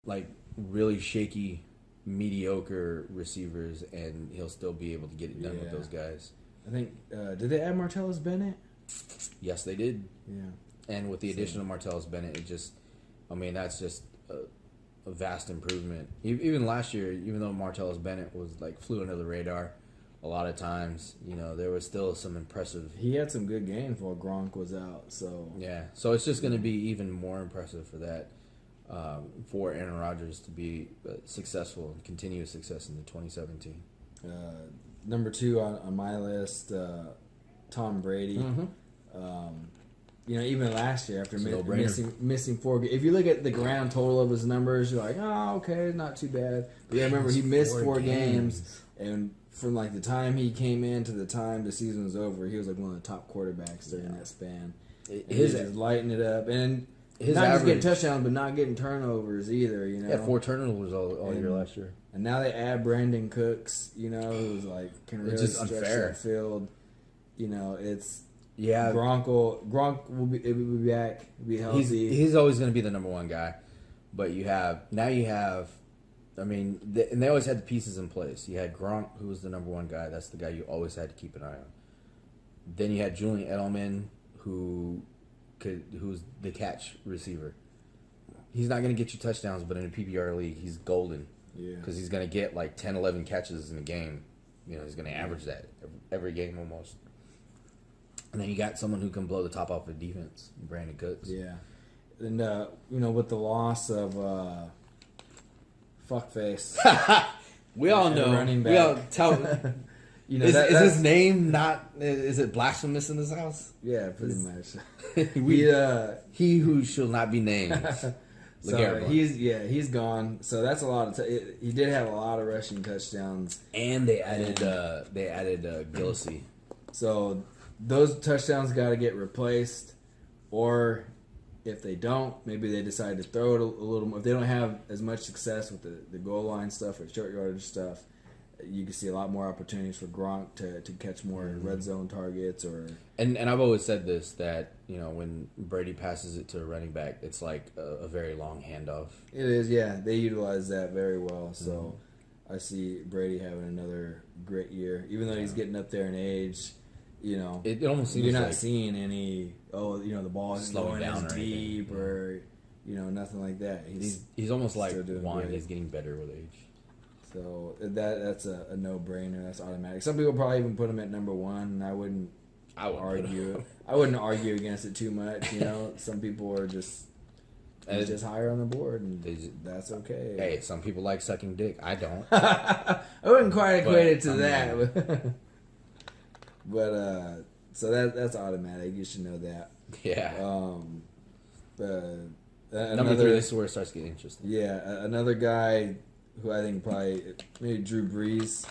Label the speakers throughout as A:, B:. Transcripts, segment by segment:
A: like really shaky, mediocre receivers, and he'll still be able to get it done with those guys.
B: I think did they add Martellus Bennett?
A: Yes, they did.
B: Yeah.
A: And with the addition of Martellus Bennett, that's just a vast improvement. Even last year, even though Martellus Bennett was like flew under the radar, a lot of times, there was still some impressive.
B: He had some good games while Gronk was out. So
A: yeah, so it's just going to be even more impressive for that, for Aaron Rodgers to be successful and continue success into 2017.
B: Number 2 on my list, Tom Brady.
A: Mm-hmm.
B: Even last year after
A: It's
B: missing 4 games, if you look at the grand total of his numbers, you're like, oh, okay, not too bad. But yeah, remember he missed 4 games, and from like the time he came in to the time the season was over, he was like one of the top quarterbacks during that span. He's just lighting it up, and
A: his
B: not
A: average,
B: just getting touchdowns, but not getting turnovers either.
A: Yeah, 4 turnovers all year last year.
B: And now they add Brandon Cooks, who's like can really
A: just
B: stretch
A: unfair.
B: that field. It's
A: Gronk
B: will be back, be healthy.
A: He's always going to be the number 1 guy, but you have. I mean, and they always had the pieces in place. You had Gronk, who was the number 1 guy. That's the guy you always had to keep an eye on. Then you had Julian Edelman, who's the catch receiver. He's not going to get you touchdowns, but in a PPR league, he's golden.
B: Yeah.
A: Because he's going to get like 10, 11 catches in a game. He's going to average that every game almost. And then you got someone who can blow the top off the defense, Brandon Cooks.
B: Yeah. And, with the loss of Fuckface.
A: We all know.
B: Running back.
A: We all tell. Is his name not? Is it blasphemous in this house?
B: Yeah, pretty much.
A: He who shall not be named.
B: So he's gone. So that's a lot of. He did have a lot of rushing touchdowns,
A: and they added Gillislee.
B: So those touchdowns got to get replaced, or if they don't, maybe they decide to throw it a little more. If they don't have as much success with the goal line stuff or short yardage stuff, you can see a lot more opportunities for Gronk to catch more red zone targets. And
A: I've always said this, that when Brady passes it to a running back, it's like a very long handoff.
B: It is, yeah. They utilize that very well. So I see Brady having another great year, even though he's getting up there in age.
A: It almost seems
B: you're not
A: like
B: seeing any. The ball is going as deep or nothing like that.
A: He's almost like wine. He's getting better with age.
B: So that's a no-brainer. That's automatic. Some people probably even put him at number 1, and I wouldn't argue. I wouldn't argue against it too much. Some people are just higher on the board, and that's okay.
A: Hey, some people like sucking dick. I don't.
B: I wouldn't quite equate it to that. But so that's automatic. You should know that.
A: Yeah.
B: Number
A: 3, this is where it starts getting interesting.
B: Yeah, another guy who I think probably maybe Drew Brees.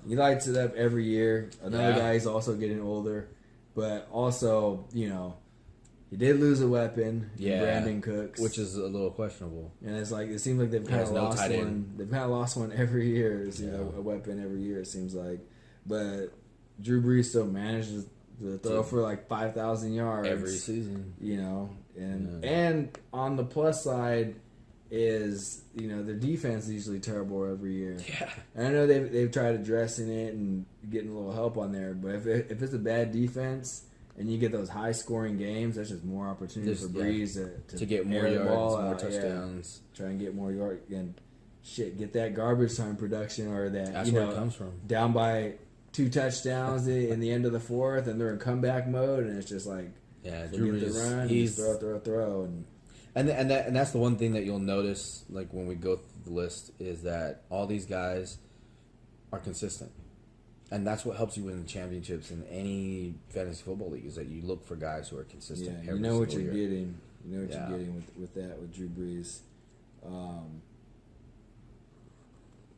B: He lights it up every year. Another guy is also getting older, but also he did lose a weapon. Brandon Cooks,
A: which is a little questionable.
B: And it's like it seems like they've kind of lost one. They've kind of lost one every year. A weapon every year. It seems like, but Drew Brees still manages to throw for like 5,000 yards
A: every season.
B: And on the plus side is their defense is usually terrible every year.
A: Yeah,
B: and I know they've tried addressing it and getting a little help on there, but if it's a bad defense and you get those high scoring games, that's just more opportunity for Brees to get more yards, more touchdowns, try and get more yards and get that garbage time production or that
A: that's where it comes from.
B: Down by 2 touchdowns in the end of the 4th, and they're in comeback mode, and it's just like
A: Drew
B: Brees, the run, he's throw,
A: and that's the one thing that you'll notice, like when we go through the list, is that all these guys are consistent, and that's what helps you win the championships in any fantasy football league. Is that you look for guys who are consistent.
B: Yeah, you know what you're getting. You know what you're getting with Drew Brees.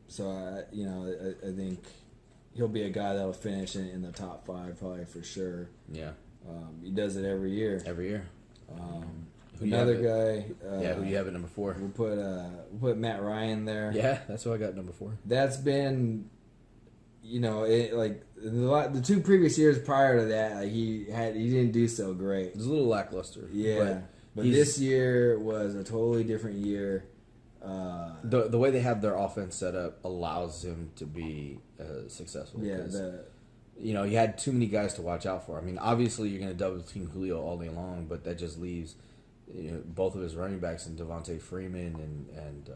B: So I think he'll be a guy that'll finish in the top 5 probably for sure.
A: Yeah.
B: He does it every year.
A: Another
B: guy.
A: Who do you have at number 4?
B: We'll put Matt Ryan there.
A: Yeah, that's who I got number 4.
B: That's been, like the 2 previous years prior to that, he didn't do so great.
A: It was a little lackluster.
B: Yeah, but this year was a totally different year.
A: the way they have their offense set up allows him to be successful.
B: Yeah,
A: 'Cause, you know, you had too many guys to watch out for. I mean, obviously you're going to double team Julio all day long, but that just leaves both of his running backs and Devontae Freeman and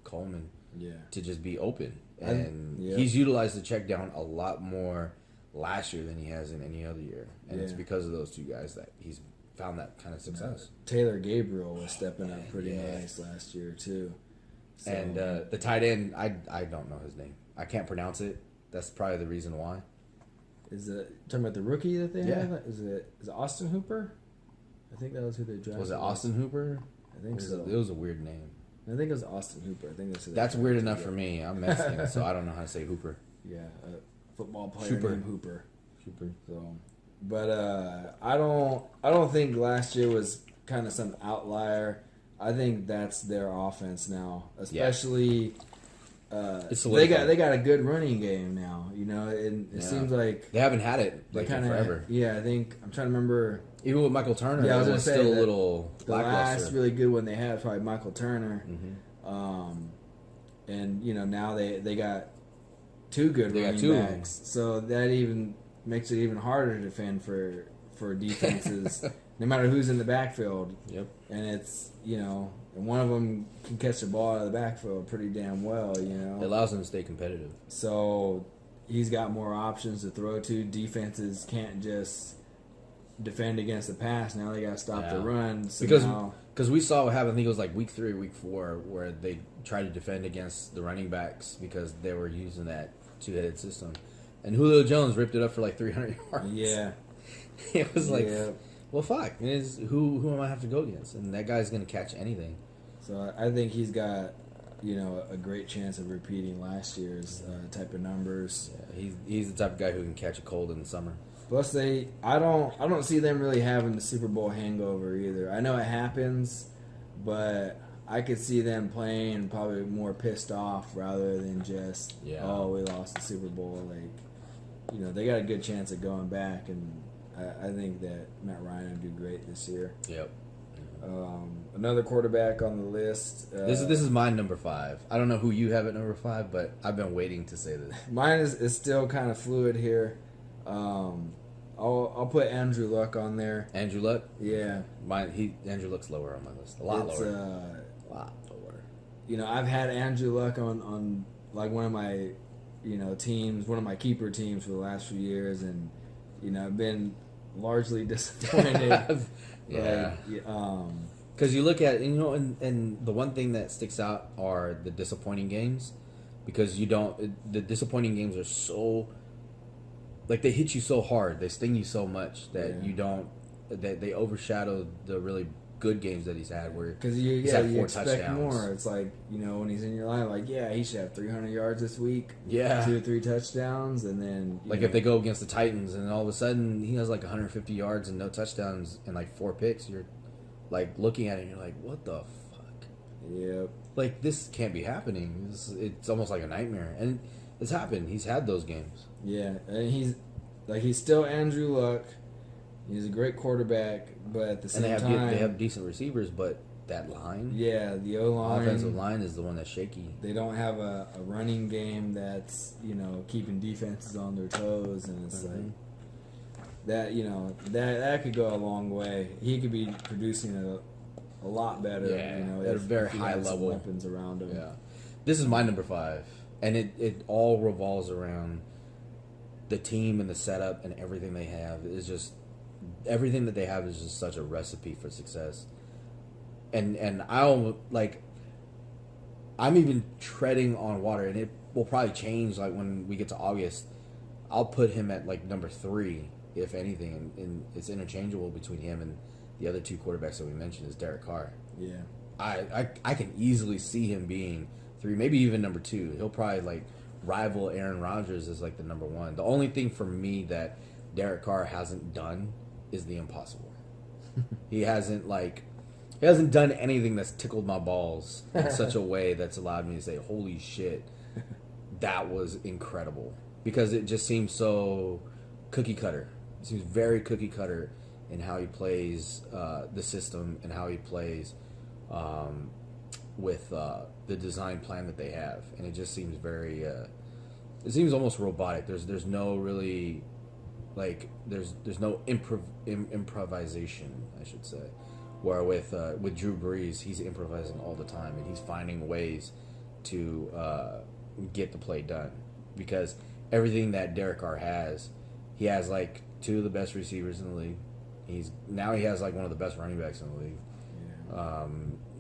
A: Coleman
B: yeah.
A: to just be open. And
B: Yeah.
A: he's utilized the check down a lot more last year than he has in any other year. And it's
B: Yeah.
A: because of those two guys that he's found that kind of success.
B: Taylor Gabriel was stepping up pretty
A: Yeah.
B: nice last year too. So,
A: And the tight end, I don't know his name. I can't pronounce it. That's probably the reason why.
B: is it talking about the rookie that they
A: Yeah.
B: have? Is it Austin Hooper? I think that was who they drafted.
A: Was it Austin Hooper?
B: I think so.
A: It was a weird name.
B: I think it was Austin Hooper. I think that's who they
A: That's weird
B: drafted.
A: enough for me. I'm Mexican, so I don't know how to say Hooper.
B: Yeah, a football player
A: Hooper.
B: named Hooper.
A: Hooper.
B: So, but I don't think last year was kind of some outlier. I think that's their offense now, especially.
A: It's
B: They got
A: solidified.
B: a good running game now, and it
A: Yeah.
B: seems like
A: They haven't had it
B: they
A: like
B: kind
A: in
B: of
A: forever.
B: Yeah, I think I'm trying to remember
A: Even with Michael Turner,
B: Yeah, I was
A: it
B: gonna
A: was
B: say
A: still a
B: that
A: little
B: the last
A: lackluster.
B: really good one they had was probably Michael Turner,
A: Mm-hmm.
B: and now they got two good
A: They got
B: running
A: two of them.
B: backs, so that even makes it even harder to defend for defenses, no matter who's in the backfield.
A: Yep.
B: And it's and one of them can catch the ball out of the backfield pretty damn well,
A: It allows them to stay competitive.
B: So he's got more options to throw to. Defenses can't just defend against the pass. Now they got to stop the
A: Yeah.
B: run. So
A: Because
B: now,
A: we saw what happened, I think it was like week 3 or week 4, where they tried to defend against the running backs because they were using that two-headed system. And Julio Jones ripped it up for like 300 yards.
B: yeah,
A: It was like,
B: Yeah.
A: well, fuck. It is, who am I have to go against? And that guy's going to catch anything.
B: so I think he's got a great chance of repeating last year's type of numbers.
A: Yeah, he's the type of guy who can catch a cold in the summer.
B: Plus, I don't see them really having the Super Bowl hangover either. I know it happens, but I could see them playing probably more pissed off rather than just
A: Yeah.
B: oh, we lost the Super Bowl. Like, they got a good chance of going back, and I think that Matt Ryan will do great this year.
A: Yep.
B: Another quarterback on the list.
A: This is my number 5. I don't know who you have at number 5, but I've been waiting to say this.
B: Mine is still kind of fluid here. I'll put Andrew Luck on there.
A: Andrew Luck.
B: Yeah,
A: Andrew Luck's lower on my list. A lot
B: it's,
A: lower. A lot lower.
B: I've had Andrew Luck on like one of my teams, one of my keeper teams for the last few years, and I've been largely disappointed.
A: Yeah.
B: Like,
A: Because you look at, and the one thing that sticks out are the disappointing games, because the disappointing games are so, like, they hit you so hard, they sting you so much that that they overshadow the really good games that he's had, where
B: because
A: he's had
B: you
A: 4
B: expect
A: touchdowns.
B: more. It's like when he's in your line, like he should have 300 yards this week,
A: Yeah.
B: 2 or 3 touchdowns, and then
A: Like if they go against the Titans and all of a sudden he has like 150 yards and no touchdowns and like 4 picks, you're like looking at it and you're like, what the fuck?
B: Yep.
A: Like, this can't be happening. It's almost like a nightmare. And it's happened. He's had those games.
B: Yeah, and he's still Andrew Luck. He's a great quarterback, but at the same
A: And
B: time,
A: they have decent receivers, but that line,
B: yeah, the O
A: offensive
B: line.
A: line is the one that's shaky.
B: They don't have a running game that's keeping defenses on their toes, and it's like that could go a long way. He could be producing a lot better.
A: Yeah, at a very
B: if he
A: high
B: had some
A: level.
B: weapons around him.
A: Yeah. This is my number 5. And it all revolves around the team and the setup and everything they have. Is just everything that they have is just such a recipe for success. And I almost, like, I'm even treading on water, and it will probably change like when we get to August. I'll put him at like number 3, if anything, and it's interchangeable between him and the other 2 quarterbacks that we mentioned is Derek Carr.
B: Yeah.
A: I can easily see him being 3, maybe even number 2. He'll probably like rival Aaron Rodgers as like the number 1. The only thing for me that Derek Carr hasn't done is the impossible. He hasn't done anything that's tickled my balls in such a way that's allowed me to say, holy shit, that was incredible. Because it just seems so cookie cutter. It seems very cookie cutter in how he plays the system and how he plays with the design plan that they have, and it just seems very. It seems almost robotic. There's no really, like there's no improvisation, I should say. Where with Drew Brees, he's improvising all the time, and he's finding ways to get the play done, because everything that Derek Carr has, he has like two of the best receivers in the league. He has like one of the best running backs in the league.
B: Yeah.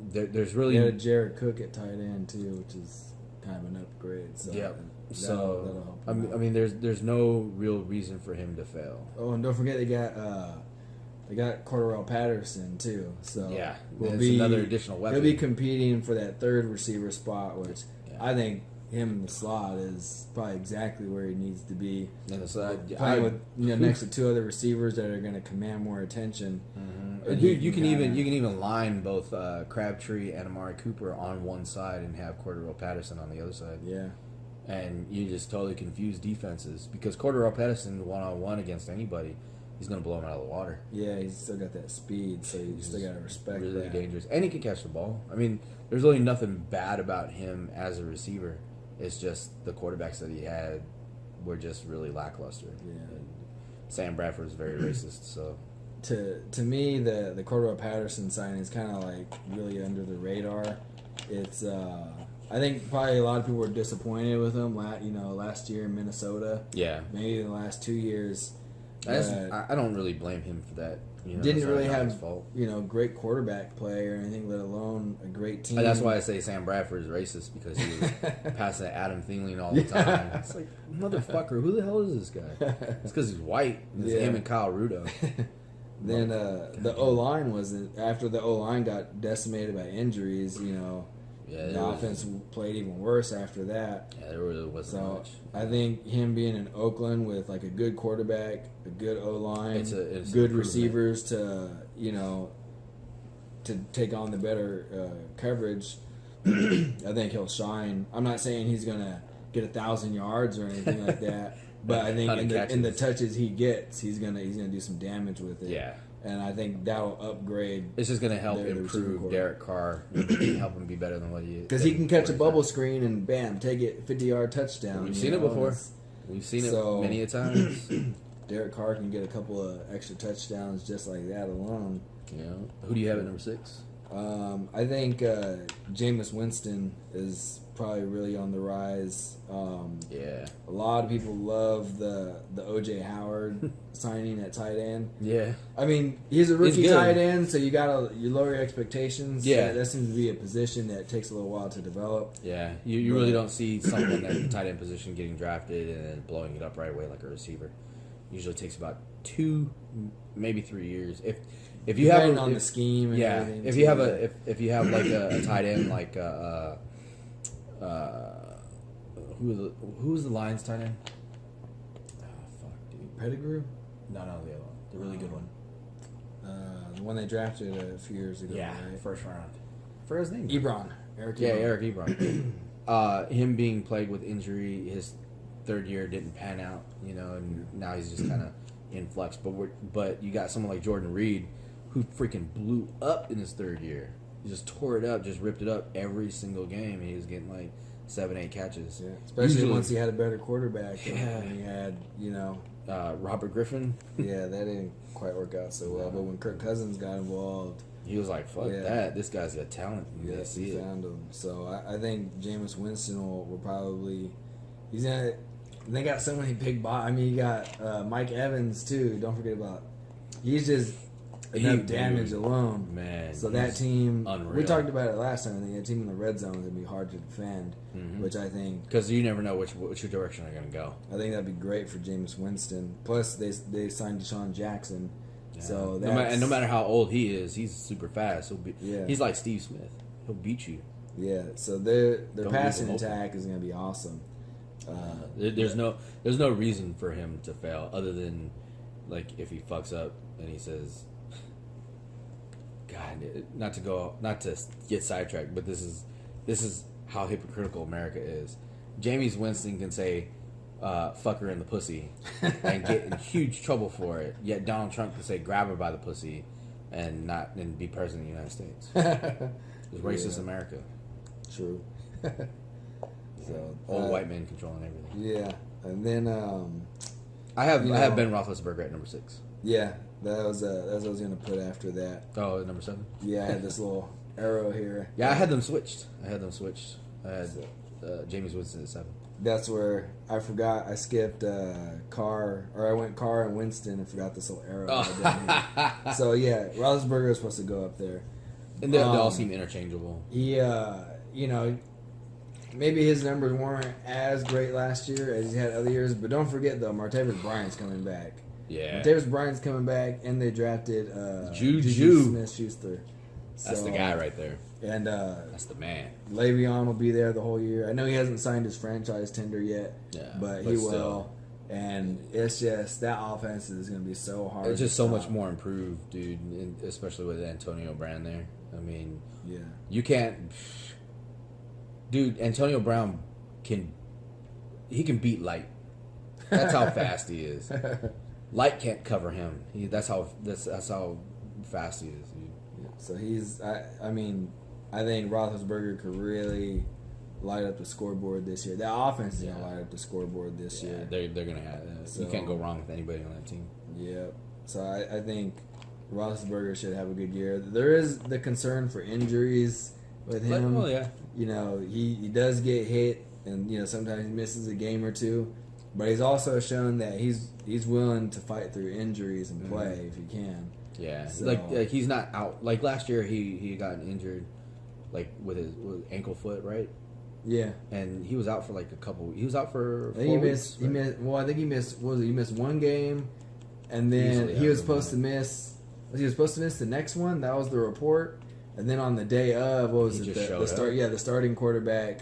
A: There's really
B: He had a Jared Cook at tight end too, which is kind of an upgrade. So
A: yeah.
B: that'll help
A: I
B: him out.
A: mean, there's no real reason for him to fail.
B: Oh, and don't forget they got Cordarrelle Patterson too. So
A: Yeah,
B: will
A: that's
B: be
A: another additional weapon.
B: He'll be competing for that third receiver spot, which
A: Yeah.
B: I think him in the slot is probably exactly where he needs to be.
A: And it's,
B: Playing with next to two other receivers that are going to command more attention.
A: And you can even line both Crabtree and Amari Cooper on one side and have Cordarrelle Patterson on the other side.
B: Yeah.
A: And you just totally confuse defenses, because Cordarrelle Patterson 1-on-1 against anybody, he's going to blow him out of the water.
B: Yeah, he's still got that speed, so you still got to respect
A: Really
B: that.
A: dangerous, and he can catch the ball. I mean, there's really nothing bad about him as a receiver. It's just the quarterbacks that he had were just really lackluster.
B: Yeah.
A: And Sam Bradford is very racist, so
B: To me, the Cordarrelle Patterson signing is kind of like really under the radar. It's I think probably a lot of people were disappointed with him. Last year in Minnesota,
A: yeah.
B: maybe the last 2 years.
A: I don't really blame him for that.
B: Didn't
A: it's
B: really
A: not his
B: have
A: fault.
B: great quarterback play or anything, let alone a great team.
A: And that's why I say Sam Bradford is racist, because he was passing Adam Thielen all the time. It's like, motherfucker, who the hell is this guy? It's because he's white. It's
B: Yeah.
A: him and Kyle Rudo.
B: Then the O line wasn't, after the O line got decimated by injuries.
A: Yeah,
B: The offense played even worse after that.
A: Yeah, there really wasn't
B: So
A: much.
B: I think him being in Oakland with like a good quarterback, a good O line,
A: It's an
B: good
A: improvement.
B: receivers to take on the better coverage, I think he'll shine. I'm not saying he's gonna get 1,000 yards or anything like that, but I think in the touches he gets, he's gonna do some damage with it.
A: Yeah.
B: And I think that'll upgrade
A: It's just going to help
B: the receiving
A: improve
B: core.
A: Derek Carr, help him be better than what he is.
B: because he can catch a bubble screen and bam, take it 50-yard touchdown.
A: We've
B: you
A: seen it
B: know,
A: before.
B: it's-
A: We've seen it
B: So-
A: many a times.
B: Derek Carr can get a couple of extra touchdowns just like that alone.
A: Who do you have at number 6?
B: I think Jameis Winston is probably really on the rise.
A: Yeah.
B: A lot of people love the O.J. Howard signing at tight end.
A: Yeah.
B: I mean, he's a rookie
A: good.
B: tight end, so you lower your expectations.
A: Yeah.
B: That seems to be a position that takes a little while to develop.
A: Yeah. You really don't see someone at the tight end position getting drafted and then blowing it up right away like a receiver. Usually takes about 2, maybe 3 years. If you have
B: Depending on the scheme and
A: yeah,
B: everything.
A: if
B: too.
A: you have if you have like a tight end like who's the Lions tight end? Oh fuck, dude.
B: Pettigrew,
A: No, the other one, the really good one.
B: the one they drafted a few years ago,
A: Yeah,
B: right?
A: first round. For his name.
B: Ebron, Eric.
A: Yeah,
B: Ebron.
A: Eric Ebron. Him being plagued with injury, his third year didn't pan out, and now he's just kind of in flux. But you got someone like Jordan Reed, who freaking blew up in his third year. He just tore it up, just ripped it up every single game, and he was getting like 7-8 catches.
B: Yeah, especially
A: Usually-
B: once he had a better quarterback.
A: Yeah.
B: And he had,
A: Robert Griffin,
B: yeah, that didn't quite work out so well. But when Kirk Cousins got involved,
A: he was like, "Fuck
B: Yeah.
A: that! This guy's got talent." You gotta see
B: he
A: it.
B: found him. So I think Jameis Winston will probably he's gonna. They got so many big I mean, you got Mike Evans too. Don't forget about. He's just enough damage alone.
A: Man,
B: So that
A: he's
B: team,
A: unreal.
B: we talked about it last time. I think that team in the red zone is gonna be hard to defend, which I think
A: because you never know which direction they're gonna go.
B: that'd be great for Jameis Winston. Plus, they signed Deshaun Jackson, so
A: no matter how old he is, he's super fast.
B: Yeah.
A: He's like Steve Smith. He'll beat you.
B: yeah. So their
A: Don't
B: passing
A: leave him
B: attack is gonna be awesome.
A: There's no reason for him to fail other than like if he fucks up and he says, God, not to get sidetracked, but this is how hypocritical America is. Jameis Winston can say fuck her in the pussy and get in huge trouble for it, yet Donald Trump can say grab her by the pussy and be president of the United States. It's racist America.
B: True. So
A: Old white men controlling everything.
B: Yeah, and then
A: I have
B: You
A: I have
B: know-
A: Ben Roethlisberger at number 6.
B: yeah, that's what I was gonna put after that.
A: Oh, number 7.
B: Yeah, I had this little arrow here.
A: Yeah, I had them switched. I had Jameis Winston at 7.
B: That's where I forgot. I skipped Carr, or I went Carr and Winston and forgot this little arrow. Down here. So yeah, Roethlisberger is supposed to go up there.
A: And they all seem interchangeable.
B: He, you know, maybe his numbers weren't as great last year as he had other years, but don't forget though, Martavis Bryant's coming back.
A: Yeah,
B: Martavis Bryant's coming back, and they drafted
A: Juju
B: Smith-Schuster.
A: that's the guy right there.
B: And
A: That's the man.
B: Le'Veon will be there the whole year. I know he hasn't signed his franchise tender yet,
A: Yeah,
B: but
A: but
B: he
A: still.
B: will. And it's just that offense is going to be so hard.
A: It's just
B: to
A: so much
B: stop.
A: more improved, dude. Especially with Antonio Brown there. I mean,
B: Yeah,
A: you can't, dude. Antonio Brown can beat Light. That's how fast he is. Light can't cover him. That's how fast he is. Dude.
B: so he's. I mean, I think Roethlisberger could really light up the scoreboard this year. That offense is going to
A: Yeah.
B: light up the scoreboard this
A: Yeah,
B: year.
A: they're gonna have.
B: So-
A: you can't go wrong with anybody on that team.
B: Yep. So I think Roethlisberger should have a good year. There is the concern for injuries with him.
A: Well, yeah.
B: You know, he does get hit, and you know sometimes he misses a game or two, but he's also shown that he's willing to fight through injuries and play if he can.
A: Yeah,
B: So-
A: like he's not out. Like last year, he got injured, like with his ankle foot, right?
B: Yeah,
A: And he was out for like a couple. He was out for.
B: I think
A: 4
B: he
A: weeks,
B: missed. He
A: right?
B: missed. Well, I think he missed. What was it? He missed one game, and then
A: Easily,
B: he was
A: I
B: supposed to
A: remember.
B: miss. He was supposed to miss the next one. That was the report. And then on the day of, what was
A: He
B: it?
A: just
B: The
A: showed
B: start.
A: up.
B: Yeah, the starting quarterback.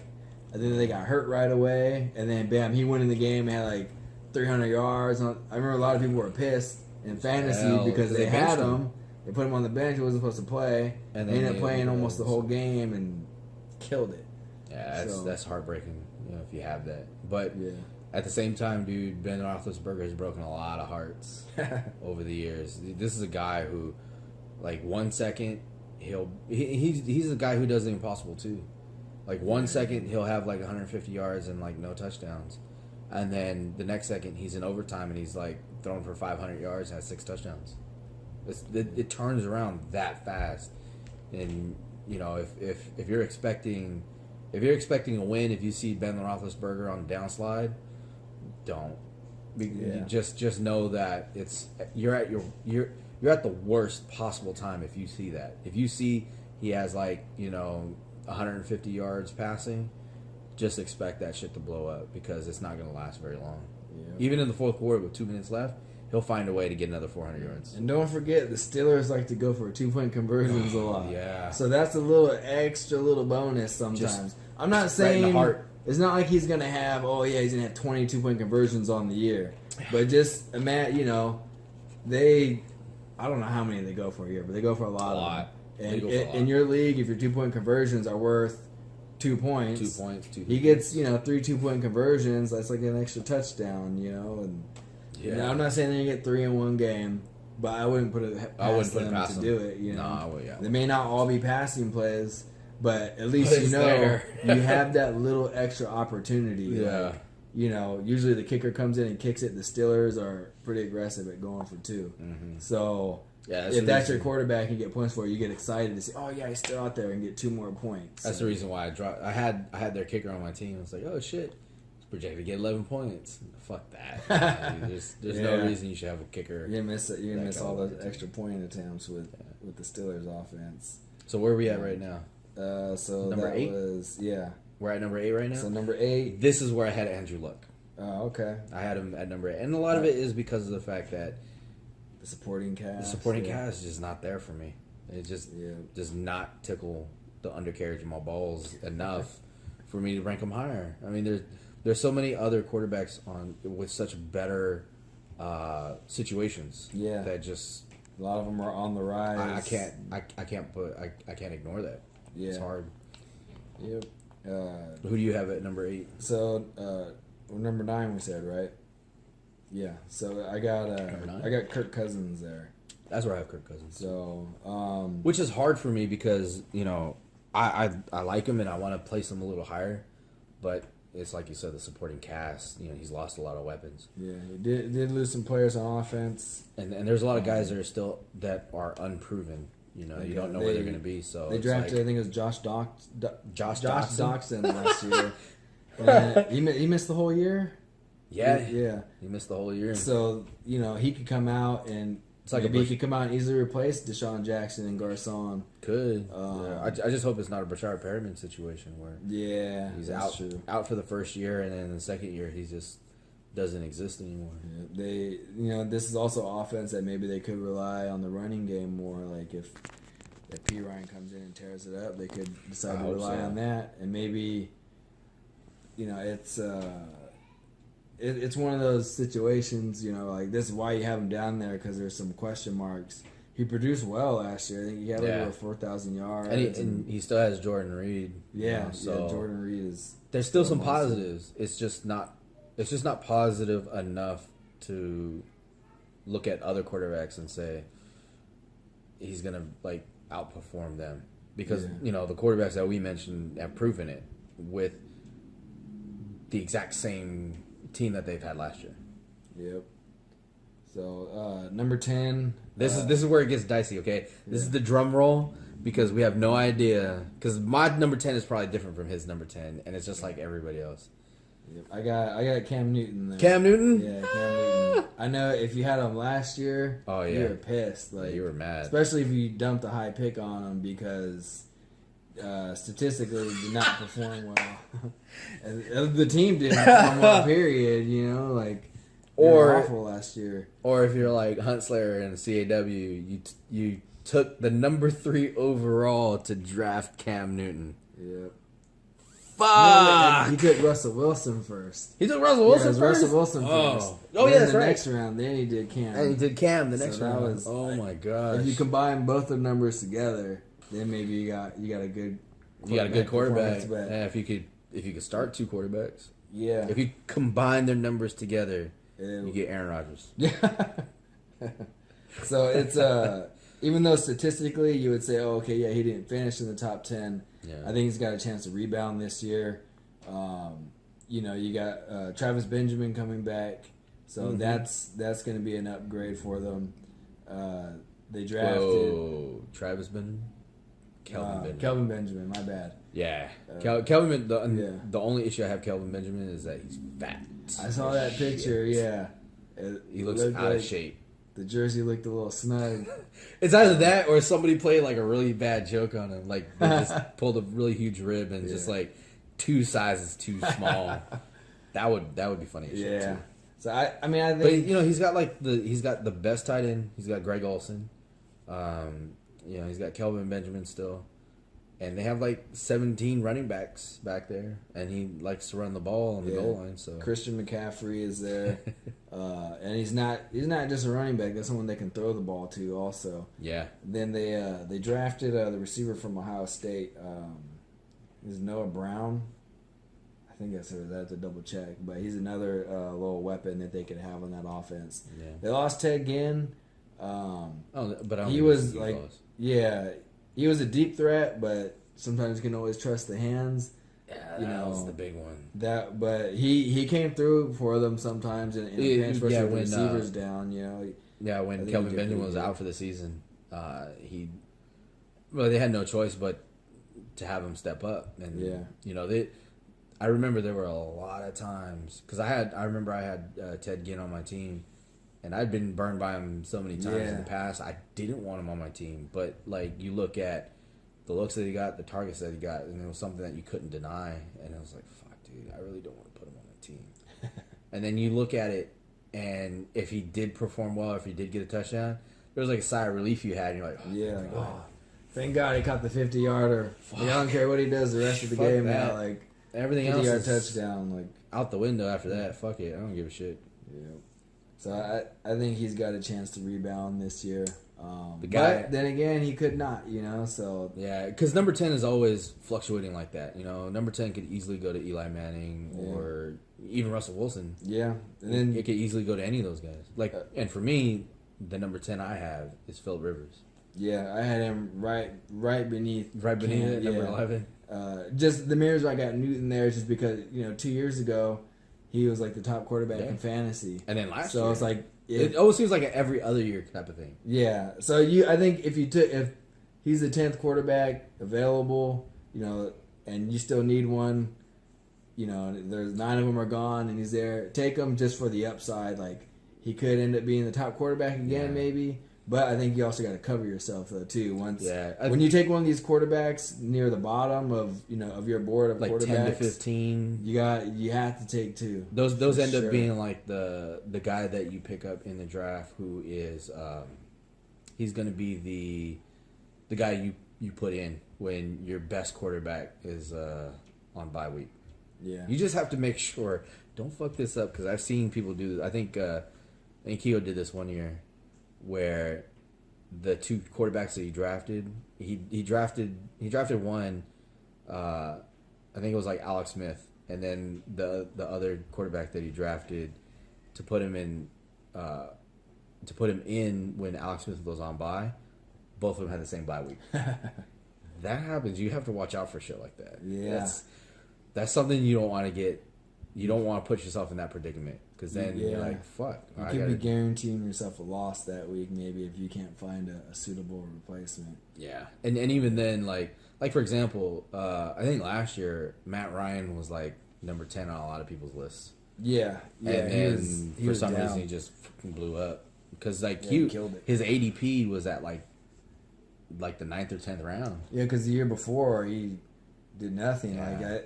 B: And then they got hurt right away. And then bam, he went in the game and had like 300 yards. I remember a lot of people were pissed in fantasy
A: Hell,
B: because they
A: benched
B: had
A: him.
B: him. They put him on the bench. He wasn't supposed to play.
A: And
B: And
A: then
B: he ended up
A: they-
B: playing almost the
A: yeah,
B: whole game and killed it.
A: Yeah,
B: So-
A: that's heartbreaking. You know, if you have that, but
B: Yeah.
A: at the same time, dude, Ben Roethlisberger has broken a lot of hearts over the years. This is a guy who, like, 1 second he's a guy who does the impossible too. Like 1 second he'll have like 150 yards and like no touchdowns, and then the next second he's in overtime and he's like throwing for 500 yards and has 6 touchdowns. It turns around that fast, and you know if you're expecting a win, if you see Ben Roethlisberger on the downslide, don't.
B: Yeah.
A: Just know that you're at the worst possible time if you see that. If you see he has like 150 yards passing, just expect that shit to blow up because it's not going to last very long.
B: Yeah.
A: Even in the fourth quarter with 2 minutes left, he'll find a way to get another 400 yards.
B: And don't forget, the Steelers like to go for 2-point conversions a lot.
A: Yeah.
B: So that's a little extra little bonus sometimes.
A: Just-
B: I'm not
A: right in the
B: saying
A: heart.
B: it's not like he's gonna have. Oh yeah, he's gonna have 22-point conversions on the year. But just imagine, I don't know how many they go for a year, but they go for a lot.
A: A
B: of
A: lot.
B: them.
A: They
B: And
A: go for a lot.
B: in your league, if your 2-point conversions are worth 2 points,
A: 2 points.
B: he gets 3 2-point conversions. That's like an extra touchdown, and.
A: Yeah.
B: Now, I'm not saying they're gonna get 3 in one game, but I wouldn't put it past
A: I wouldn't put it
B: them
A: past
B: to
A: them.
B: do it.
A: No, I would. Yeah.
B: They may not all be passing plays, but at least
A: But it's there.
B: you have that little extra opportunity.
A: Yeah.
B: Like, usually the kicker comes in and kicks it. The Steelers are pretty aggressive at going for 2.
A: Mhm.
B: So
A: Yeah,
B: if that's your
A: reason-
B: quarterback and you get points for it, you get excited to say, "Oh yeah, he's still out there," and get 2 more points.
A: That's the reason why I dropped. I had their kicker on my team. I was like, oh shit, he's projected to get 11 points. Fuck that. Dude, there's no
B: Yeah.
A: reason you should have a kicker.
B: You're gonna miss
A: That
B: miss
A: kind
B: all
A: of
B: those
A: thing.
B: extra point attempts with the Steelers offense.
A: So where are we at right now?
B: So
A: Number
B: that
A: 8?
B: was
A: We're at number 8 right now.
B: So number 8.
A: This is where I had Andrew Luck.
B: Oh, okay.
A: I had him at number 8, and a lot of it is because of the fact that
B: The supporting cast.
A: the supporting
B: yeah.
A: cast is just not there for me. It just
B: Yeah.
A: does not tickle the undercarriage of my balls enough for me to rank them higher. I mean, there's so many other quarterbacks on with such better situations.
B: Yeah.
A: That just
B: A lot of them are on the rise.
A: I can't ignore that.
B: Yeah.
A: It's hard.
B: Yep.
A: Who do you have at number 8?
B: So number 9 we said, right? Yeah. So I got
A: Number 9?
B: I got Kirk Cousins there.
A: That's where I have Kirk Cousins.
B: So
A: Which is hard for me because I like him and I want to place him a little higher, but it's like you said, the supporting cast. You know, he's lost a lot of weapons.
B: Yeah, he did lose some players on offense.
A: And there's a lot of guys that are unproven. You know, you don't know where they're going to be. So
B: they
A: it's
B: drafted,
A: like,
B: I think it was Josh
A: Doxson.
B: Doxson last year. And he missed the whole year.
A: Yeah,
B: Yeah.
A: he missed the whole year.
B: So you know he could come out and
A: It's like
B: maybe he could come out and easily replace Deshaun Jackson and Garcon.
A: Could. Yeah. I just hope it's not a Bashard Perriman situation where
B: Yeah,
A: he's
B: that's true.
A: out for the first year, and then the second year he just doesn't exist anymore.
B: Yeah, this is also offense that maybe they could rely on the running game more. Like if P. Ryan comes in and tears it up, they could decide to rely on that, and maybe it's one of those situations. Like this is why you have him down there because there's some question marks. He produced well last year. I think he had over 4,000 yards,
A: and he still has Jordan Reed.
B: Yeah,
A: so
B: Jordan Reed is.
A: There's still some positives. It's just not positive enough to look at other quarterbacks and say he's gonna like outperform them because the quarterbacks that we mentioned have proven it with the exact same team that they've had last year.
B: Yep. So number 10.
A: This is where it gets dicey. Okay, this is the drum roll because we have no idea. Because my number 10 is probably different from his number 10, and it's just like everybody else.
B: Yep. I got Cam Newton there.
A: Cam Newton?
B: Yeah, Cam Newton. I know if you had him last year,
A: oh yeah,
B: you were pissed. Like
A: you were mad,
B: especially if you dumped a high pick on him because statistically he did not perform well. And the team didn't perform well. Period. They were awful last year.
A: Or if you're like Huntslayer and CAW, you took the number 3 overall to draft Cam Newton.
B: Yep.
A: Fuck!
B: No, he took Russell Wilson first.
A: He took Russell Wilson first?
B: Russell Wilson first.
A: Oh, yeah, that's
B: the
A: right.
B: next round, then he did Cam.
A: And he did Cam the next round.
B: Was,
A: oh my gosh.
B: If you combine both the numbers together, then maybe you got a good
A: quarterback. Yeah, if you could start 2 quarterbacks.
B: Yeah.
A: If you combine their numbers together, you get Aaron Rodgers.
B: Yeah. So it's even though statistically you would say, oh, okay, yeah, he didn't finish in the top 10.
A: Yeah.
B: I think he's got a chance to rebound this year. You got Travis Benjamin coming back, so that's going to be an upgrade for them. They drafted
A: Travis Benjamin,
B: Kelvin Benjamin. My bad.
A: Yeah, Kelvin. The only issue I have with Kelvin Benjamin is that he's fat.
B: I saw that picture. Yeah,
A: he looks out of shape.
B: The jersey looked a little snug.
A: It's either that or somebody played like a really bad joke on him. Like they just pulled a really huge rib and just like 2 sizes too small. that would be funny.
B: Yeah. So I think,
A: but he's got the best tight end. He's got Greg Olsen. He's got Kelvin Benjamin still, and they have like 17 running backs back there, and he likes to run the ball on the goal line. So
B: Christian McCaffrey is there, and he's not just a running back. That's someone they can throw the ball to also.
A: Yeah.
B: Then they drafted the receiver from Ohio State. Is Noah Brown? I think that's it. I have to double check, but he's another little weapon that they could have on that offense.
A: Yeah.
B: They lost Ted Ginn.
A: But
B: he was like, he was a deep threat, but sometimes you can always trust the hands.
A: Yeah, that was the big one.
B: But he came through for them sometimes, and when receivers down.
A: When Kelvin Benjamin was out for the season, they had no choice but to have him step up, and I remember there were a lot of times because I remember I had Ted Ginn on my team, and I'd been burned by him so many times in the past. I didn't want him on my team, but like you look at the looks that he got, the targets that he got, and it was something that you couldn't deny. And I was like, "Fuck, dude, I really don't want to put him on my team." And then you look at it, and if he did perform well, if he did get a touchdown, there was like a sigh of relief you had. And you're like, "Oh,
B: thank God he caught the 50-yarder." I don't care what he does the rest of the game now. Like
A: everything else,
B: 50-yard touchdown, like
A: out the window after that. Fuck it, I don't give a shit.
B: Yeah. So I think he's got a chance to rebound this year.
A: But
B: then again, he could not, So
A: yeah, because number 10 is always fluctuating like that. Number 10 could easily go to Eli Manning or even Russell Wilson.
B: Yeah, and then
A: it could easily go to any of those guys. And for me, the number 10 I have is Phillip Rivers.
B: Yeah, I had him right beneath
A: it, number 11.
B: Just the mirrors I got Newton there just because 2 years ago he was like the top quarterback in fantasy,
A: And then last
B: so
A: year.
B: it's like
A: It always seems like an every other year type of thing.
B: yeah. So I think if he's the 10th quarterback available, and you still need one, there's 9 of them are gone and he's there. Take him just for the upside. Like he could end up being the top quarterback again, maybe. But I think you also got to cover yourself though too. When you take one of these quarterbacks near the bottom of of your board of
A: like
B: quarterbacks,
A: 10 to 15,
B: you have to take 2.
A: Those end up being like the guy that you pick up in the draft who is he's going to be the guy you put in when your best quarterback is on bye week.
B: Yeah,
A: you just have to make sure don't fuck this up because I've seen people do this. I think Keo did this one year where the 2 quarterbacks that he drafted, he drafted one, I think it was like Alex Smith, and then the other quarterback that he drafted to put him in when Alex Smith was on bye, both of them had the same bye week. That happens. You have to watch out for shit like that.
B: Yeah,
A: that's something you don't want to get. You don't want to put yourself in that predicament because then you're like, fuck.
B: You could be guaranteeing yourself a loss that week, maybe if you can't find a suitable replacement.
A: Yeah, and even then, like for example, I think last year Matt Ryan was like number 10 on a lot of people's lists.
B: Yeah,
A: and then for some reason he just fucking blew up because he killed it. His ADP was at like the 9th or 10th round.
B: Yeah, because the year before he did nothing.
A: Yeah.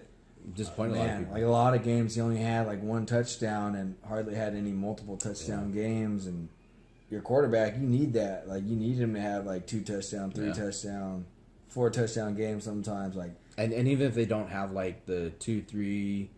A: Disappointed a lot of people.
B: Like a lot of games, he only had like 1 touchdown and hardly had any multiple touchdown games. And your quarterback, you need that. Like you need him to have like 2 touchdown, 3 touchdown, 4 touchdown games sometimes. Like
A: and even if they don't have like the 2-3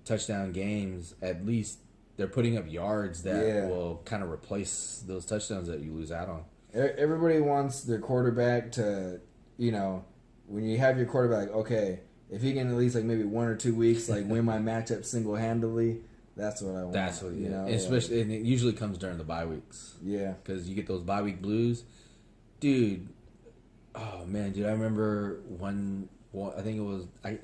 A: touchdown games, at least they're putting up yards that will kind of replace those touchdowns that you lose out on.
B: Everybody wants their quarterback to, when you have your quarterback, okay. If he can at least like maybe 1 or 2 weeks like win my matchup single handedly, that's what I want.
A: That's what especially and it usually comes during the bye weeks.
B: Yeah,
A: because you get those bye week blues, dude. Oh man, dude, I remember one. I think it was I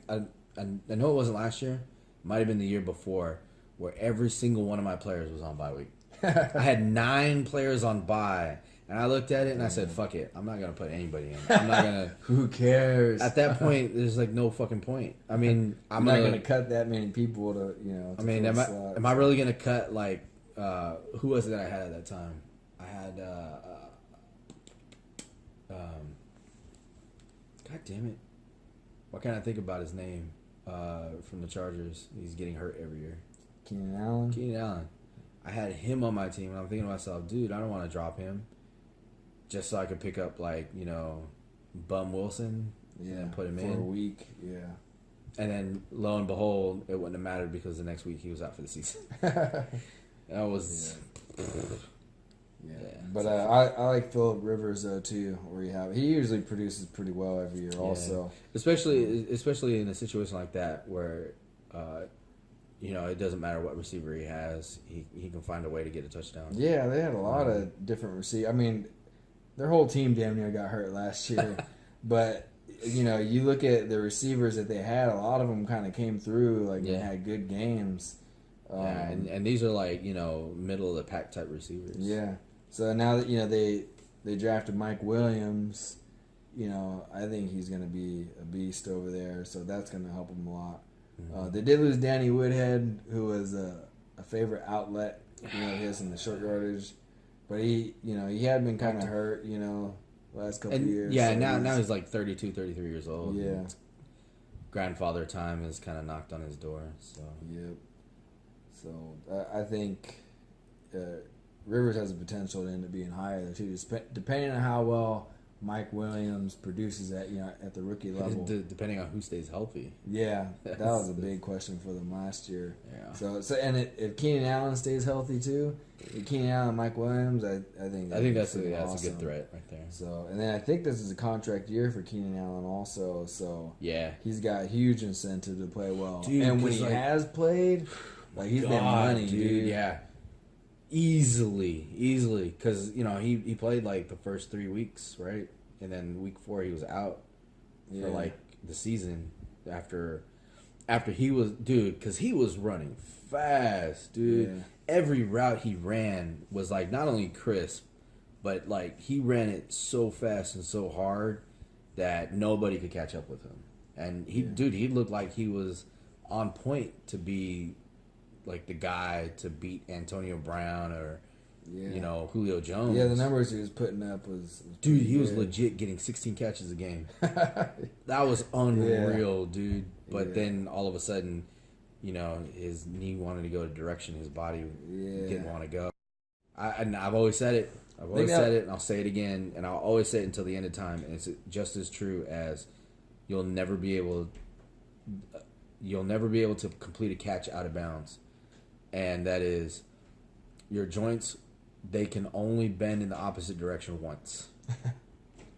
A: know it wasn't last year. It might have been the year before, where every single one of my players was on bye week. I had 9 players on bye. And I looked at it and I said, fuck it. I'm not going to put anybody in. I'm not going to.
B: Who cares?
A: At that point, there's like no fucking point. I mean,
B: I'm not going to cut that many people to,
A: I mean, am I really going to cut like, who was it that I had at that time? I had, God damn it. Why can't I think about his name from the Chargers? He's getting hurt every year.
B: Keenan Allen.
A: I had him on my team and I'm thinking to myself, dude, I don't want to drop him. Just so I could pick up like Bum Wilson and put him in
B: for a week,
A: and then lo and behold, it wouldn't have mattered because the next week he was out for the season. That was,
B: But I like Phillip Rivers though too, where he usually produces pretty well every year, also.
A: Especially in a situation like that where, it doesn't matter what receiver he has, he can find a way to get a touchdown.
B: Yeah, they had a lot of different receivers. I mean. Their whole team damn near got hurt last year. But, you look at the receivers that they had, a lot of them kind of came through, and had good games.
A: And these are like, middle of the pack type receivers.
B: Yeah. So now that, they drafted Mike Williams, I think he's going to be a beast over there. So that's going to help him a lot. Mm-hmm. They did lose Danny Woodhead, who was a favorite outlet, of his in the short yardage. But he had been kind of hurt, last couple of years.
A: Yeah, so now he's like 32, 33 years old.
B: Yeah.
A: Grandfather time has kind of knocked on his door. So.
B: Yep. So I think Rivers has the potential to end up being higher too, depending on how well Mike Williams produces at the rookie level.
A: Depending on who stays healthy.
B: Yeah, that was a big question for them last year.
A: Yeah.
B: So if Keenan Allen stays healthy too, Keenan Allen, Mike Williams, I think that's
A: a good threat right there.
B: So and then I think this is a contract year for Keenan Allen also. So
A: yeah,
B: he's got huge incentive to play well.
A: Dude,
B: and when he has played, he's been money, dude.
A: Yeah. Easily, because he played like the first 3 weeks, right, and then week 4 he was out
B: Yeah.
A: for like the season after he was because he was running fast, dude.
B: Yeah.
A: Every route he ran was like not only crisp, but like he ran it so fast and so hard that nobody could catch up with him. And he looked like he was on point to be like the guy to beat Antonio Brown or Julio Jones.
B: Yeah, the numbers he was putting up was
A: Dude, he
B: pretty
A: was
B: good.
A: legit getting 16 catches a game. That was unreal, dude. But then all of a sudden, his knee wanted to go a direction his body didn't want to go. I've always said it. I've always said it, and I'll say it again, and I'll always say it until the end of time. And it's just as true as you'll never be able to complete a catch out of bounds, and that is your joints. They can only bend in the opposite direction once.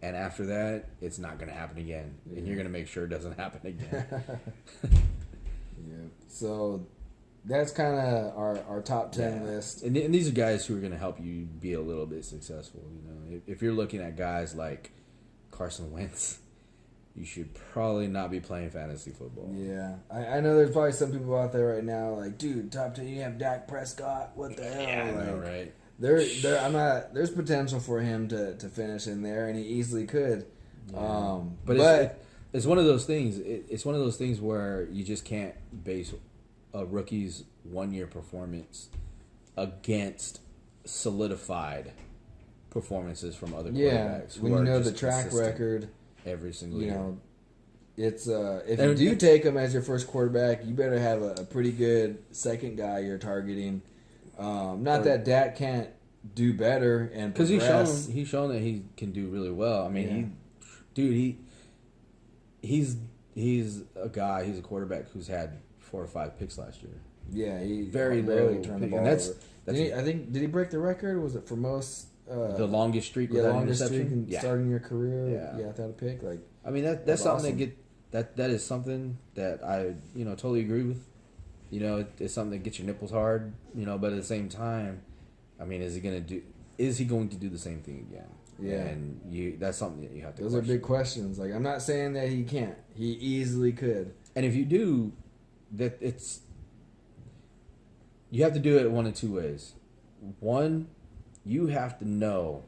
A: And after that, it's not going to happen again.
B: Yeah.
A: And you're going to make sure it doesn't happen again.
B: Yeah. So that's kind of our top 10 list.
A: And these are guys who are going to help you be a little bit successful. If you're looking at guys like Carson Wentz, you should probably not be playing fantasy football.
B: Yeah. I know there's probably some people out there right now like, dude, top 10, you have Dak Prescott. What the hell?
A: Yeah, I
B: like,
A: know, right?
B: There's potential for him to finish in there, and he easily could.
A: Yeah. But it's one of those things. It's one of those things where you just can't base a rookie's 1-year performance against solidified performances from other quarterbacks.
B: When
A: who
B: you
A: are
B: know the
A: just
B: track
A: consistent
B: record,
A: every single year.
B: it's if you do take him as your first quarterback, you better have a pretty good second guy you're targeting. Not that Dak can't do better and
A: because
B: progress.
A: he's shown that he can do really well. I mean, he's a guy. He's a quarterback who's had 4 or 5 picks last year.
B: Yeah, he
A: Very
B: barely
A: low
B: turned the
A: pick,
B: ball
A: and that's
B: did he break the record? Or was it for most
A: the longest streak without
B: longest streak
A: interception?
B: in starting your career?
A: Yeah.
B: Without a pick. Like,
A: I mean that's something that is something that I totally agree with. It's something that gets your nipples hard. But at the same time, I mean, is he going to do the same thing again?
B: Yeah,
A: and that's something that you have to.
B: Those are big questions. Like, I'm not saying that he can't. He easily could.
A: And if you do, you have to do it one of 2 ways. One, you have to know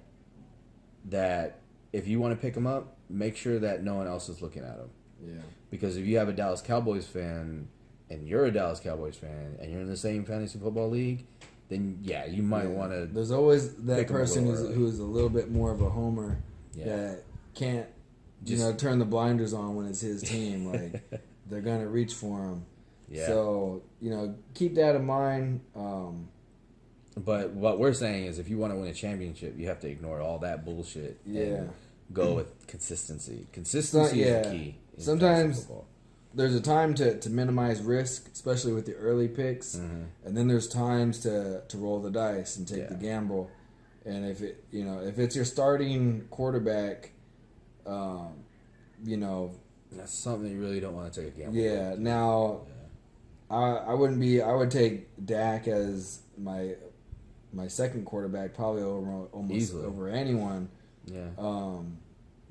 A: that if you want to pick him up, make sure that no one else is looking at him.
B: Yeah.
A: Because if you have a Dallas Cowboys fan and you're a Dallas Cowboys fan and you're in the same fantasy football league, then you might want to.
B: There's always that
A: pick 'em a
B: person
A: little early.
B: who's a little bit more of a homer that can't, turn the blinders on when it's his team. Like, they're gonna reach for him.
A: Yeah.
B: So keep that in mind.
A: But what we're saying is, if you want to win a championship, you have to ignore all that bullshit. And go with consistency. Consistency is the key.
B: Sometimes there's a time to minimize risk, especially with the early picks,
A: Mm-hmm.
B: and then there's times to roll the dice and take the gamble. And if it's your starting quarterback,
A: that's something you really don't want to take a gamble.
B: Yeah. Now, I wouldn't be. I would take Dak as my second quarterback, probably almost
A: Easily.
B: over anyone.
A: Yeah.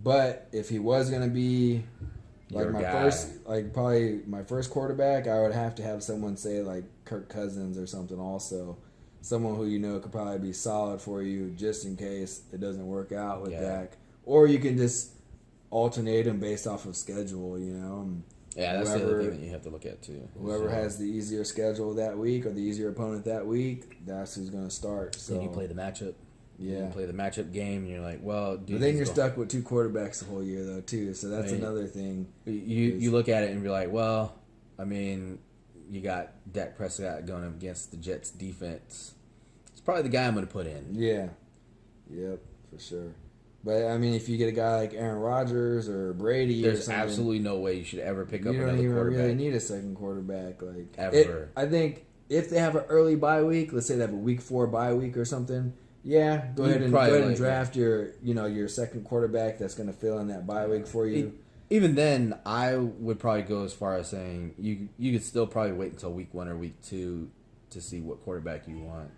B: But if he was gonna be like
A: Your
B: my
A: guy.
B: probably my first quarterback, I would have to have someone say like Kirk Cousins or something. Also, someone who could probably be solid for you just in case it doesn't work out with Dak, or you can just alternate them based off of schedule.
A: Yeah, that's the other thing that you have to look at too.
B: Whoever has the easier schedule that week or the easier opponent that week, that's who's going to start. So
A: you play the matchup.
B: Yeah.
A: You play the matchup game, and you're like, well, dude.
B: But then you're stuck with 2 quarterbacks the whole year, though, too. So that's
A: Right.
B: another thing.
A: You look at it and you're like, well, I mean, you got Dak Prescott going up against the Jets defense. It's probably the guy I'm going to put in.
B: Yeah. Yep, for sure. But, I mean, if you get a guy like Aaron Rodgers or Brady or
A: There's
B: something,
A: absolutely no way you should ever pick up
B: you don't
A: another
B: even
A: quarterback.
B: really need a second quarterback. Like
A: Ever.
B: I think if they have an early bye week, let's say they have a week 4 bye week or something, go ahead and draft your second quarterback that's going to fill in that bye week for you.
A: Even then, I would probably go as far as saying you could still probably wait until week 1 or week 2 to see what quarterback you want.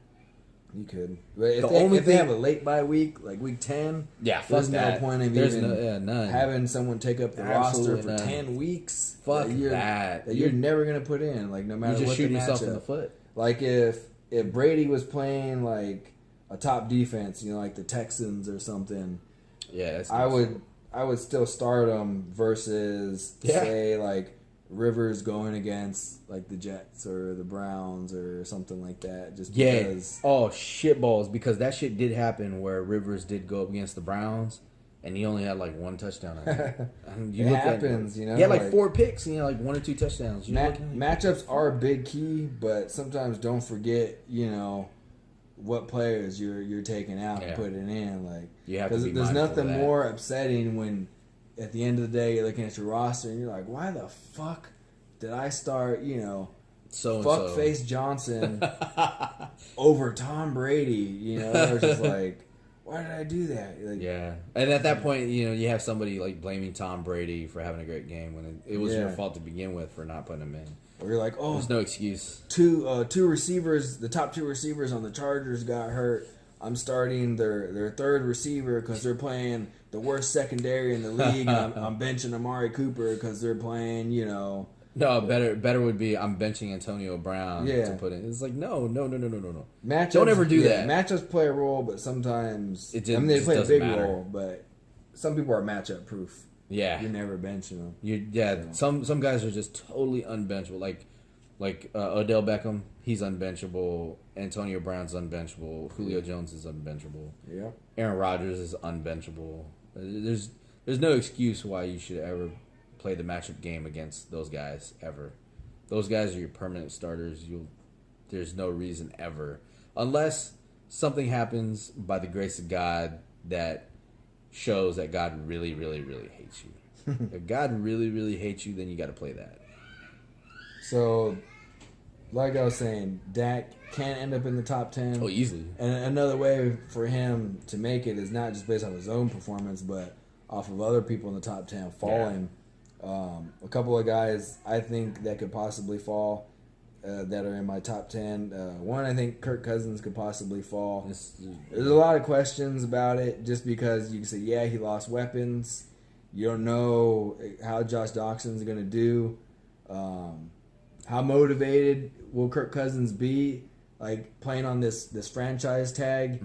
B: You could, but if
A: The
B: they,
A: only
B: if they
A: thing-
B: have a late bye week, like week 10,
A: Yeah, fuck
B: there's
A: that.
B: no point in
A: There's
B: even
A: none.
B: having someone take up the
A: Absolutely
B: roster for
A: none.
B: 10 weeks.
A: Fuck
B: that you're,
A: that.
B: you're never gonna put in, like no
A: You
B: matter
A: just
B: what
A: shoot
B: the
A: yourself
B: matchup.
A: in the foot.
B: Like if Brady was playing like a top defense, you know, like the Texans or something,
A: Yeah, that's
B: I would still start him versus
A: Yeah.
B: say like Rivers going against like the Jets or the Browns or something like that. Just
A: Yeah.
B: because.
A: Oh, shit balls. Because that shit did happen where Rivers did go up against the Browns, and he only had like one touchdown. I think. And
B: It
A: look at-
B: happens, you know,
A: He had like
B: like-
A: 4 picks, and he had like 1 or 2 touchdowns. You look at-
B: Matchups are a big key, but sometimes don't forget, you know, what players you're taking out
A: Yeah.
B: and putting in. Like,
A: You have to
B: because
A: be
B: there's
A: mindful of
B: nothing
A: that.
B: more upsetting when at the end of the day you're looking at your roster and you're like, why the fuck did I start, you know,
A: so
B: fuckface Johnson over Tom Brady? You know, it's just like, why did I do that? Like,
A: Yeah, and at that point, you know, you have somebody like blaming Tom Brady for having a great game when it was your
B: Yeah.
A: fault to begin with for not putting him in.
B: or you're like, oh,
A: There's no excuse.
B: two receivers, the top 2 receivers on the Chargers got hurt. I'm starting their third receiver because they're playing the worst secondary in the league. And I'm benching Amari Cooper because they're playing, you know.
A: No, better would be I'm benching Antonio Brown
B: Yeah.
A: to put in. It's like no.
B: Matchups,
A: Don't ever do that.
B: Matchups play a role, but sometimes
A: It
B: I mean they
A: just
B: play a
A: doesn't
B: big
A: matter.
B: role. But some people are matchup proof.
A: Yeah,
B: You're never benching them.
A: Some guys are just totally unbenchable. Like Odell Beckham, he's unbenchable. Antonio Brown's unbenchable. Julio Jones is unbenchable.
B: Yeah.
A: Aaron Rodgers is unbenchable. There's no excuse why you should ever play the matchup game against those guys ever. Those guys are your permanent starters. There's no reason ever, unless something happens by the grace of God that shows that God really, really, really hates you. If God really, really hates you, then you got to play that.
B: So, like I was saying, Dak can end up in the top 10.
A: Oh, easily.
B: And another way for him to make it is not just based on his own performance, but off of other people in the top 10 falling. A couple of guys I think that could possibly fall that are in my top 10. One, I think Kirk Cousins could possibly fall. There's a lot of questions about it just because you can say, yeah, he lost weapons. You don't know how Josh Doxson's going to do. How motivated will Kirk Cousins be, like playing on this franchise tag?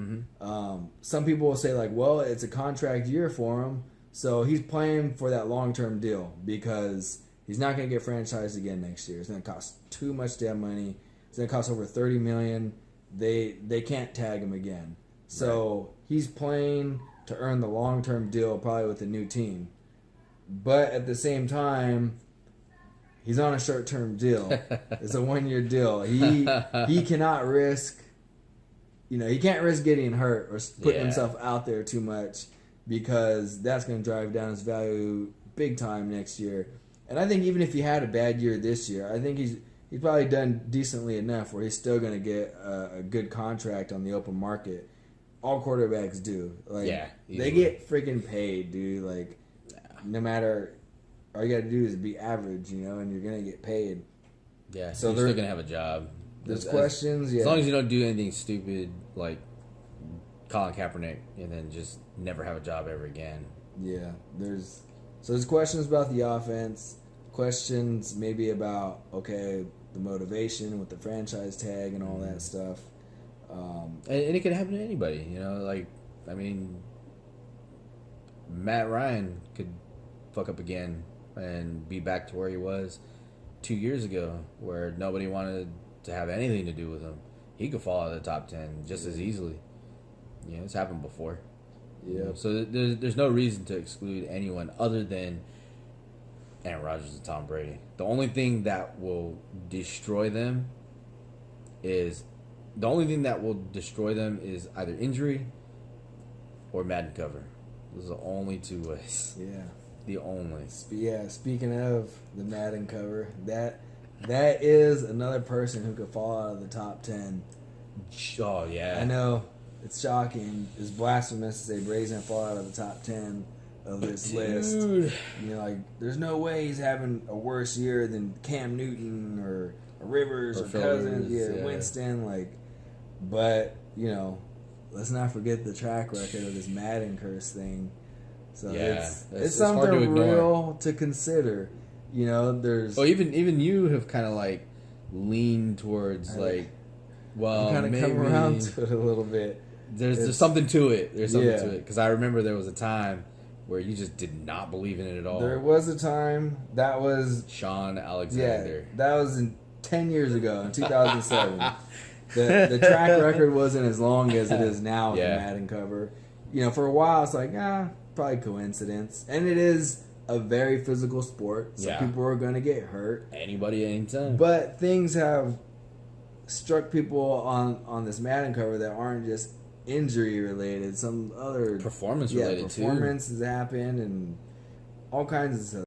B: Some people will say like, well, it's a contract year for him, so he's playing for that long-term deal because he's not going to get franchised again next year. It's going to cost too much damn money. It's going to cost over $30 million. They can't tag him again, so he's playing to earn the long-term deal, probably with a new team. But at the same time, he's on a short-term deal. It's a one-year deal. He cannot risk, he can't risk getting hurt or putting himself out there too much because that's going to drive down his value big time next year. And I think even if he had a bad year this year, I think he's probably done decently enough where he's still going to get a good contract on the open market. All quarterbacks do. They
A: easily.
B: get freaking paid, dude. Like, no matter... All you got to do is be average, and you're going to get paid.
A: Yeah,
B: So
A: you're
B: there-
A: still going to have a job.
B: There's
A: As-
B: questions,
A: As long as you don't do anything stupid like Colin Kaepernick and then just never have a job ever again.
B: Yeah, there's questions about the offense, questions maybe about the motivation with the franchise tag and all that stuff.
A: And it can happen to anybody, Matt Ryan could fuck up again and be back to where he was 2 years ago, where nobody wanted to have anything to do with him. He could fall out of the top 10 just as easily. It's happened before.
B: Yeah,
A: So there's no reason to exclude anyone other than Aaron Rodgers and Tom Brady. The only thing that will destroy them is either injury or Madden cover. Those are the only 2 ways.
B: yeah,
A: The only.
B: yeah. Speaking of the Madden cover, that is another person who could fall out of the top 10.
A: Oh yeah.
B: I know it's shocking. It's blasphemous to say Brady's gonna fall out of the top 10 of this list.
A: Dude.
B: There's no way he's having a worse year than Cam Newton or Rivers
A: Or
B: or
A: Phillip
B: Cousins,
A: Rivers, yeah.
B: Winston. But, let's not forget the track record of this Madden curse thing. So
A: Yeah,
B: it's
A: it's
B: something
A: hard to ignore.
B: real to consider. There's
A: Well, even you have kind of like leaned towards well,
B: kind of
A: maybe
B: come around to it a little bit.
A: there's something to it. There's something
B: Yeah.
A: to it because I remember there was a time where you just did not believe in it at all.
B: There was a time that was
A: Sean Alexander.
B: that was 10 years ago in 2007. The track record wasn't as long as it is now with
A: Yeah.
B: the Madden cover. For a while it's like, probably coincidence. And it is a very physical sport. So
A: Yeah.
B: people are going to get hurt.
A: Anybody, anytime.
B: But things have struck people on this Madden cover that aren't just injury related. Some other
A: Performance related too.
B: performance has happened and all kinds of stuff.